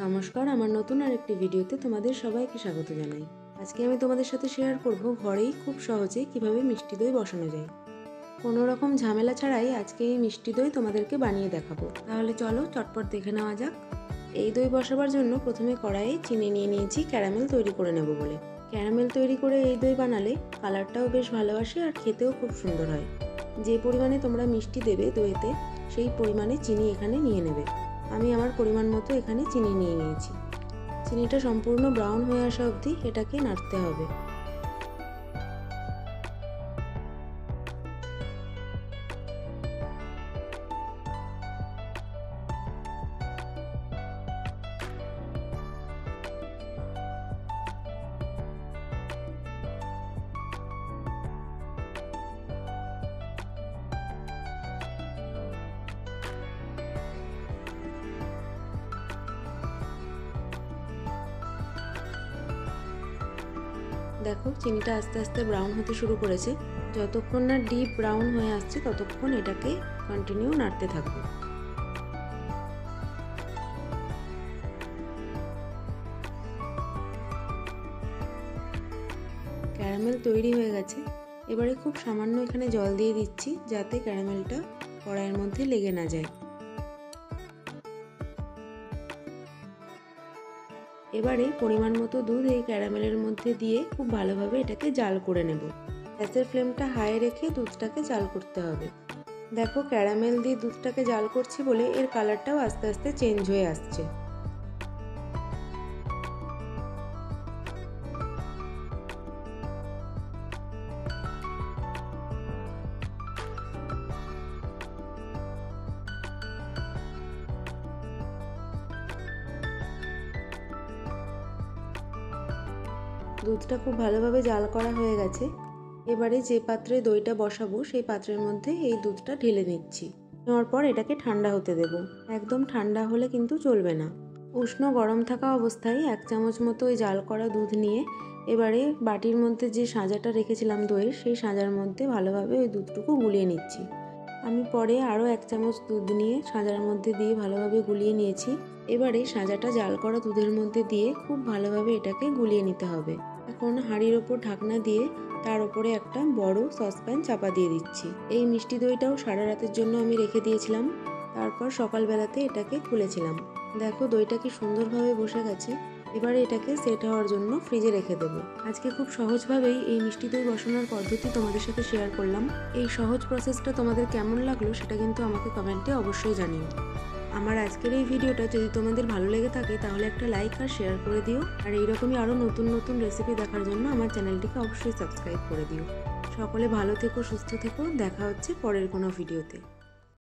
নমস্কার, আমার নতুন আরেকটি ভিডিওতে তোমাদের সবাইকে স্বাগত জানাই। আজকে আমি তোমাদের সাথে শেয়ার করব ঘরেই খুব সহজে কিভাবে মিষ্টি দই বসানো যায়। কোনো রকম ঝামেলা ছাড়াই আজকে এই মিষ্টি দই তোমাদেরকে বানিয়ে দেখাবো। তাহলে চলো চটপট দেখে নেওয়া যাক। এই দই বসাবার জন্য প্রথমে কড়াইয়ে চিনি নিয়ে নিয়েছি ক্যারামেল তৈরি করে নেব বলে। ক্যারামেল তৈরি করে এই দই বানালে কালারটাও বেশ ভালো আসে আর খেতেও খুব সুন্দর হয়। যে পরিমাণে তোমরা মিষ্টি দেবে দইতে সেই পরিমাণে চিনি এখানে নিয়ে নেবে। আমি আমার পরিমাণ মতো এখানে চিনি নিয়ে নিয়েছি। চিনিটা সম্পূর্ণ ব্রাউন হয়ে আসা অবধি এটাকে নাড়তে হবে। দেখো চিনিটা আস্তে আস্তে ব্রাউন হতে শুরু করেছে। যতক্ষণ না ডিপ ব্রাউন হয়ে আসছে ততক্ষণ এটাকে কন্টিনিউ নাড়তে থাকবো। ক্যারামেল তৈরি হয়ে গেছে। এবারে খুব সামান্য এখানে জল দিয়ে দিচ্ছি যাতে ক্যারামেলটা কড়াইয়ের মধ্যে লেগে না যায়। এবারে পরিমাণ মতো দুধ এই ক্যারামেলের মধ্যে দিয়ে খুব ভালোভাবে এটাকে জাল করে নেব। গ্যাসের ফ্লেমটা হাই রেখে দুধটাকে জাল করতে হবে। দেখো ক্যারামেল দিয়ে দুধটাকে জাল করছি বলে এর কালারটাও আস্তে আস্তে চেঞ্জ হয়ে আসছে। দুধটা খুব ভালোভাবে জাল করা হয়ে গেছে। এবারে যে পাত্রে দইটা বসাবো সেই পাত্রের মধ্যে এই দুধটা ঢেলে নিচ্ছি। নেওয়ার পর এটাকে ঠান্ডা হতে দেব। একদম ঠান্ডা হলে কিন্তু চলবে না। উষ্ণ গরম থাকা অবস্থায় 1 চামচ মতো ওই জাল করা দুধ নিয়ে এবারে বাটির মধ্যে যে সাজাটা রেখেছিলাম দইয়ের সেই সাজার মধ্যে ভালোভাবে ওই দুধটুকু গুলিয়ে নিচ্ছি। আমি পরে আরও 1 চামচ দুধ নিয়ে সাজার মধ্যে দিয়ে ভালোভাবে গুলিয়ে নিয়েছি। এবারে সাজাটা জাল করা দুধের মধ্যে দিয়ে খুব ভালোভাবে এটাকে গুলিয়ে নিতে হবে। এখন হাঁড়ির ওপর ঢাকনা দিয়ে তার উপরে একটা বড় সসপ্যান চাপা দিয়ে দিচ্ছি। এই মিষ্টি দইটাও সারা রাতের জন্য আমি রেখে দিয়েছিলাম। তারপর সকালবেলাতে এটাকে খুলেছিলাম। দেখো দইটা কি সুন্দরভাবে বসে গেছে। এবারে এটাকে সেট হওয়ার জন্য ফ্রিজে রেখে দেবো। আজকে খুব সহজভাবেই এই মিষ্টি দই বসানোর পদ্ধতি তোমাদের সাথে শেয়ার করলাম। এই সহজ প্রসেসটা তোমাদের কেমন লাগলো সেটা কিন্তু আমাকে কমেন্টে অবশ্যই জানিও। আমার আজকের এই ভিডিওটা যদি তোমাদের ভালো লেগে থাকে তাহলে একটা লাইক আর শেয়ার করে দিও। আর এইরকমই আরও নতুন নতুন রেসিপি দেখার জন্য আমার চ্যানেলটিকে অবশ্যই সাবস্ক্রাইব করে দিও। সকলে ভালো থেকো, সুস্থ থেকো। দেখা হচ্ছে পরের কোনো ভিডিওতে।